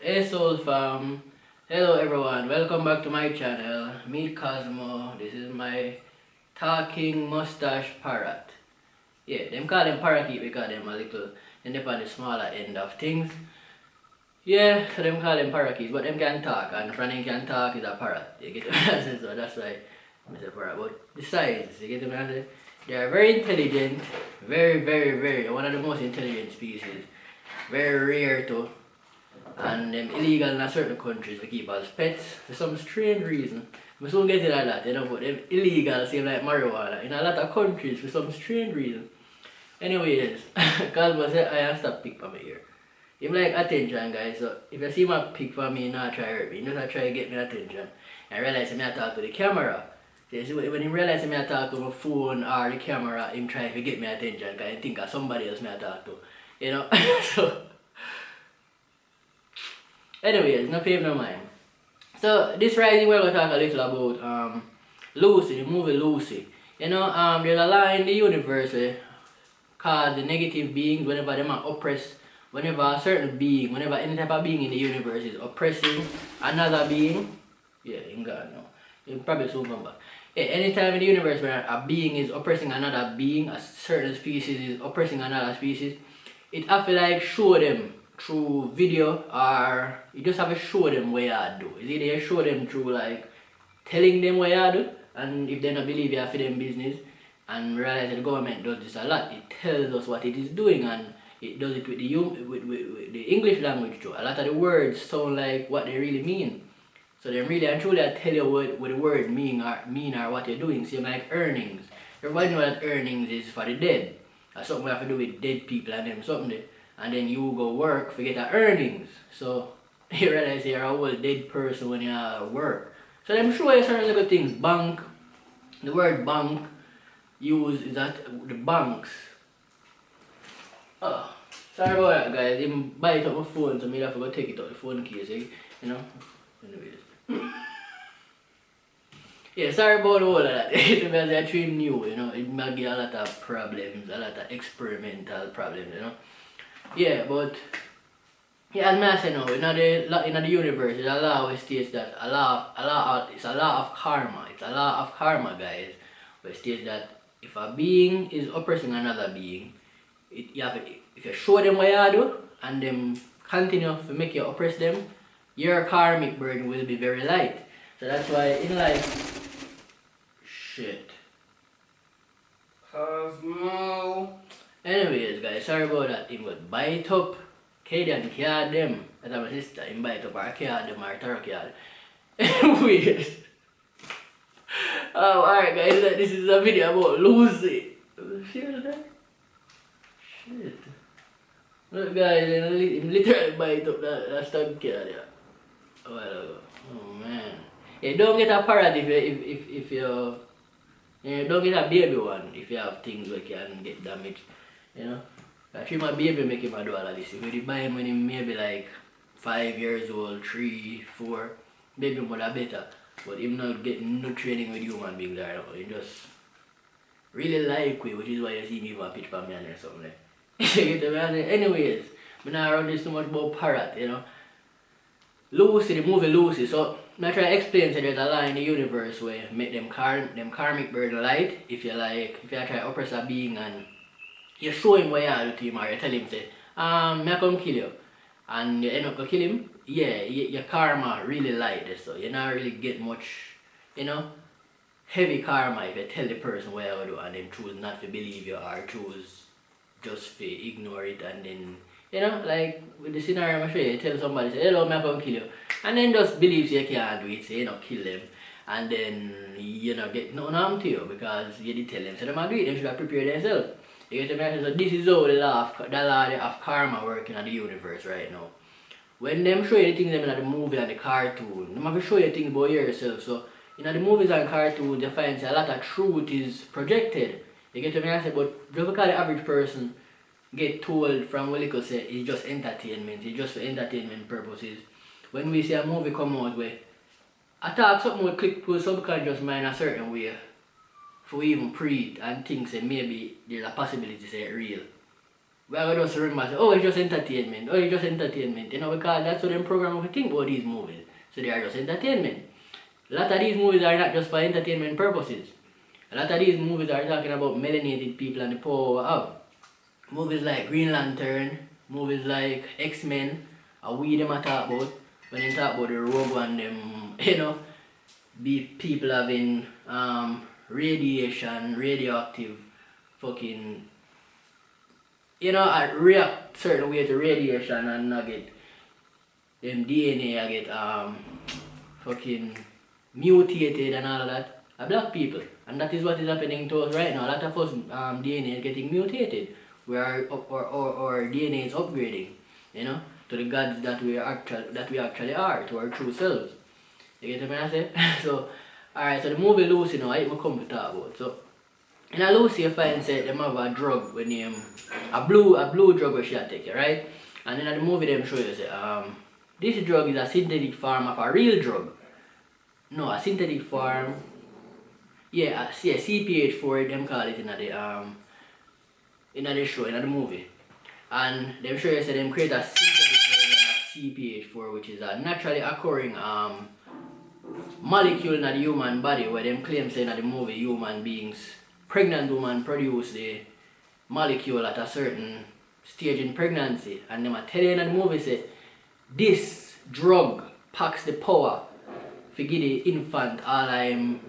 Hey Soul fam, hello everyone, welcome back to my channel. Me Cosmo, this is my talking mustache parrot. Yeah, them call them parakeet because them a little and they on the smaller end of things. Yeah, so them call them parakeets, but them can talk and from them can talk is a parrot. You get what I say? So that's why I say parrot. But the size, you get what I say? They are very intelligent, very one of the most intelligent species. Very rare too. And illegal in a certain countries to keep as pets for some strange reason. We soon get into that, but them illegal same like marijuana in a lot of countries for some strange reason. Anyways, Cosmo said I have stop pick for me here. Him like attention guys, so if you see my pick for me, not try hurt me, just try to get me attention. And realize me I talk to the camera. So when he realize me I talk to my phone or the camera, him try to get me attention because he think of somebody else me I talk to. You know? So anyways, no pay no mind. So this rising we're gonna talk a little about Lucy, the movie Lucy. There's a law in the universe called the negative beings whenever them are oppressed, whenever a certain being, whenever any type of being in the universe is oppressing another being, yeah, in God no. You probably soon come back. Yeah, anytime in the universe where a being is oppressing another being, a certain species is oppressing another species, it have to like show them through video or you just have to show them what you do. Is either you show them through like telling them what you do and if they don't believe you have for them business and realize that the government does this a lot, it tells us what it is doing and it does it with with the English language too. A lot of the words sound like what they really mean. So they really and truly tell you what the word mean or what you're doing. Same like earnings. Everybody know that earnings is for the dead. That's something we have to do with dead people and them something there. And then you go work for get the earnings. So you realize you're a whole dead person when you work. So them show you certain little things. Bank. The word bank use is that the banks. Oh, sorry about that guys. Him bite up my phone so me have to go take it out the phone case, you know. Anyways. Yeah, sorry about all of that. Because I treat new, it might get a lot of problems, a lot of experimental problems, Yeah, but yeah, as I say now, in the universe, there's a law which states that it's a law of karma. It's a law of karma, guys, which states that if a being is oppressing another being, if you show them what you do and them continue to make you oppress them, your karmic burden will be very light. So that's why in life, shit. Cosmo. Anyways, guys, sorry about that. It would bite up Kadian card them. That's my sister. Him bite up our card them, our turkey card. Anyways. Alright guys, this is a video about Lucy. See that? Shit. Look guys, him literally bite up that stag card yeah. A while ago. Oh man. Yeah, don't get a parrot if you don't get a baby one if you have things that can get damaged. Actually my baby make him do all of this. If you buy him when he maybe like 5 years old, 3, 4, baby mother better. But him not getting no training with human beings right now. He just really like we, which is why you see me even pitch for me or something like. You get what I say? Anyways, I'm not around this too much about parrot, Lucy, the movie Lucy, so I try to explain so there's a law in the universe where make them karmic burden light if you try to oppress a being and you show him what you do to him or you tell him say, me I come kill you and you end up gonna kill him, yeah, your karma really light so you not really get much, heavy karma if you tell the person what you do and then choose not to believe you or choose just to ignore it and then like with the scenario I'm sure you tell somebody say hello me come kill you and then just believes you can't do it, say kill them and then get nothing harm to you because you did tell them so them agree, they should have prepared themselves. You get me? So this is how the law of karma working in the universe right now. When them show you the things them in the movie and the cartoon, them have to show you things about yourself. So in the movies and cartoons you find say a lot of truth is projected. You get me? I say, but just because the average person get told from what little say it's just entertainment, it's just for entertainment purposes. When we see a movie come out where I thought something would click to subconscious mind a certain way for we even pre it and think say maybe there's a possibility say it's real. we are gonna just remember, say, oh, it's just entertainment, oh, it's just entertainment, you know, because that's what them program we think about these movies. So they are just entertainment. A lot of these movies are not just for entertainment purposes. A lot of these movies are talking about melanated people and the power of. Movies like Green Lantern, movies like X-Men, we them a talk about when they talk about the Rogue and them, you know, be people having radiation, radioactive fucking, you know, I react certain way to radiation and I get them DNA, I get fucking mutated and all of that. Are black people, and that is what is happening to us right now. A lot of us DNA is getting mutated, where our DNA is upgrading, you know, to the gods that we actually are, to our true selves. You get what I say? So, alright, so the movie Lucy now, I come to talk about. So, in a Lucy, you find say them have a drug when you a blue drug where she take, right? And in the movie them show you say this drug is a synthetic form of a real drug. No, a synthetic form. Yeah, CPH4 them call it in the show, in the movie. And them show you say them create a synthetic version of CPH4, which is a naturally occurring molecule in the human body, where them claim say in the movie human beings, pregnant woman produce the molecule at a certain stage in pregnancy, and them tell you in the movie say this drug packs the power to give the infant all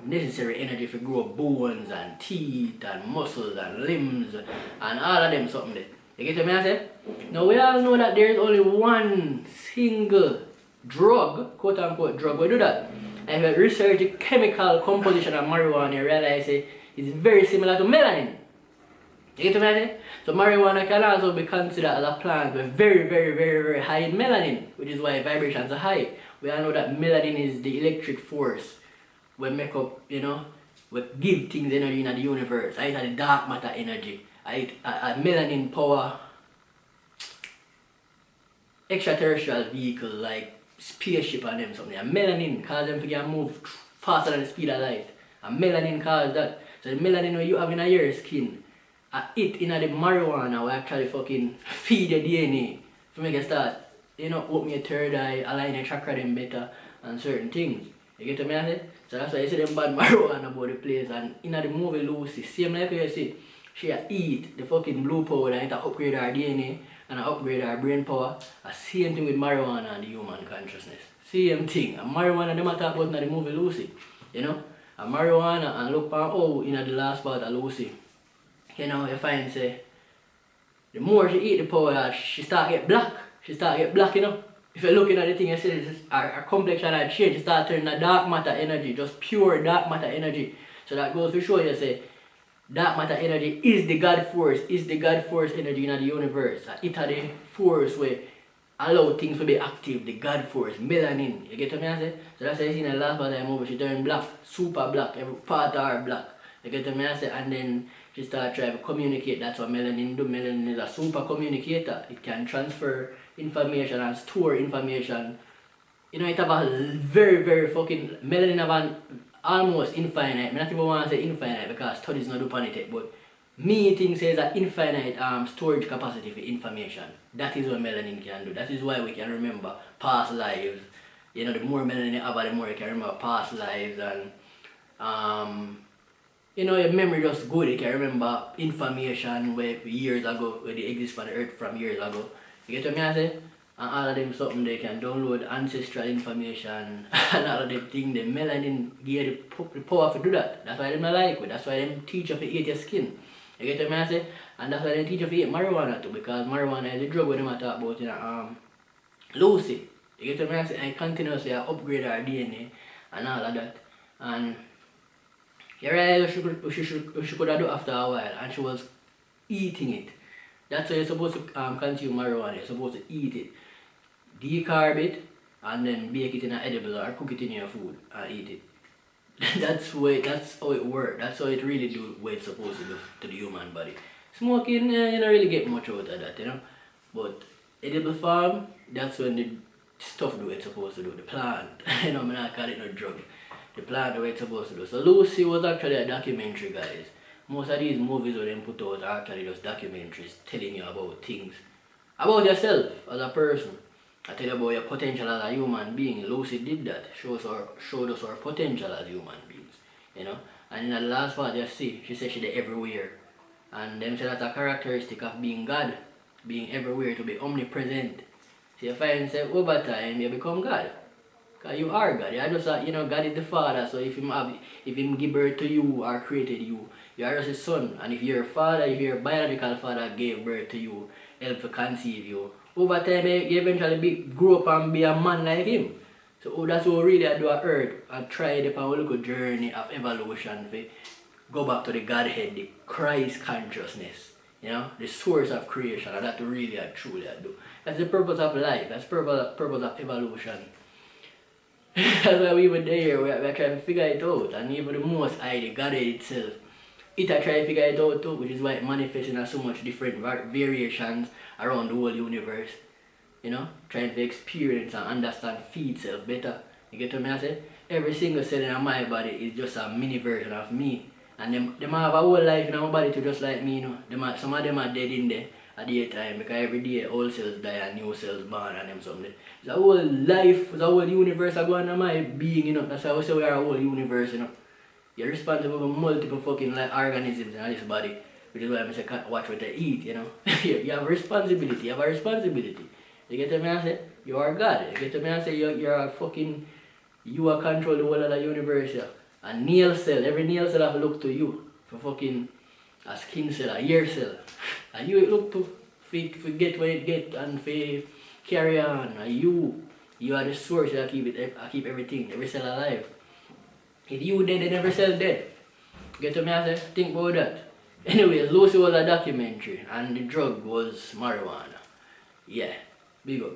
necessary energy to grow bones and teeth and muscles and limbs and all of them something there. You get what I say? Now we all know that there is only one single drug, quote unquote drug, we do that. And if you research the chemical composition of marijuana, you realize it's very similar to melanin. You get what I say? So marijuana can also be considered as a plant with very high in melanin, which is why vibrations are high. We all know that melanin is the electric force we make up, you know, we give things energy in the universe. It's the dark matter energy. It's a melanin power extraterrestrial vehicle like spaceship and them something. And melanin cause them to move faster than the speed of light. And melanin cause that. So the melanin when you have in your skin, it in the marijuana will actually fucking feed the DNA to make it start, you know, open your third eye, align your chakra them better and certain things. You get what I say? So that's why you see them bad marijuana about the place. And in the movie Lucy, same like you see, she eat the fucking blue powder and it upgrade her DNA and upgrade her brain power. The same thing with marijuana and the human consciousness. Same thing. And marijuana them talk about in the movie Lucy. You know? And marijuana and look on oh in the last part of Lucy. You know, you find say the more she eat the powder, she start get black. She start get black, you know. If you're looking at the thing, you see her complexion had changed. She start turning a dark matter energy, just pure dark matter energy. So that goes to show you say dark matter energy is the God force, energy in the universe. It is the force where allow things to be active, the God force, melanin. You get what I say? So that's why you see in the last part of the movie, she turned black, super black, every part of her black. You get what I say? And then she started trying to communicate. That's what melanin do. Melanin is a super communicator. It can transfer information and store information. You know, it have a very fucking, melanin have an almost infinite, I not even want to say infinite because studies not do on it, but me think says that infinite storage capacity for information. That is what melanin can do. That is why we can remember past lives. You know, the more melanin you have, the more you can remember past lives and you know, your memory just good. You can remember information where years ago, where they exist on the earth from years ago. You get what I say? And all of them something they can download ancestral information and all of them things. The melanin give the power to do that. That's why them not like it. That's why them teach you to eat your skin. You get what I say? And that's why they teach you to eat marijuana too, because marijuana is the drug when they talk about in Lucy. You get what I say? And continuously upgrade our DNA and all of that. And you realize what she could have do after a while, and she was eating it. That's why you're supposed to consume marijuana. You're supposed to eat it, decarb it, and then bake it in an edible or cook it in your food and eat it. That's how it works. That's how it really do what it's supposed to do to the human body. Smoking, you don't really get much out of that, you know. But edible form, that's when the stuff do what it's supposed to do. The plant, you know, I'm not calling it no drug. The plant the way it's supposed to do. So Lucy was actually a documentary, guys. Most of these movies where them put out are actually just documentaries telling you about things. About yourself as a person. I tell you about your potential as a human being. Lucy did that. Showed us our potential as human beings. You know? And in the last part you see, she said she did everywhere. And them say that's a characteristic of being God. Being everywhere, to be omnipresent. So you find say over time you become God. Because you are God. You are just a, God is the Father. So if him give birth to you or created you, you are just his son. And if your father, if your biological father gave birth to you, helped to conceive you, over time you eventually grow up and be a man like him. So that's what really I do on earth. I try the little journey of evolution to go back to the Godhead, the Christ consciousness. The source of creation. And that's really I truly I do. That's the purpose of life. That's the purpose of evolution. That's why we were there, we're trying to figure it out. And even the Most High, the Godhead itself, it I try to figure it out too, which is why it manifests in so much different variations around the whole universe. Trying to experience and understand feed itself better. You get what I say? Every single cell in my body is just a mini version of me. And them have a whole life in my body to just like me, some of them are dead in there at the time, because every day old cells die and new cells born and them something. It's a whole life, it's a whole universe I go on my being, That's how we say we are a whole universe, You're responsible for multiple fucking organisms in this body. Which is why I say watch what they eat, You have a responsibility, you have a responsibility. You get what I say? You are God. You get what I say? You're a fucking, you are control the whole of the universe, yeah. A nail cell, every nail cell have to look to you for fucking a skin cell, a ear cell. And you look to get what it get and for carry on. And you are the source that keep everything, every cell alive. If you dead, then every cell dead. Get what I say? Think about that. Anyways, Lucy was a documentary and the drug was marijuana. Yeah, big up.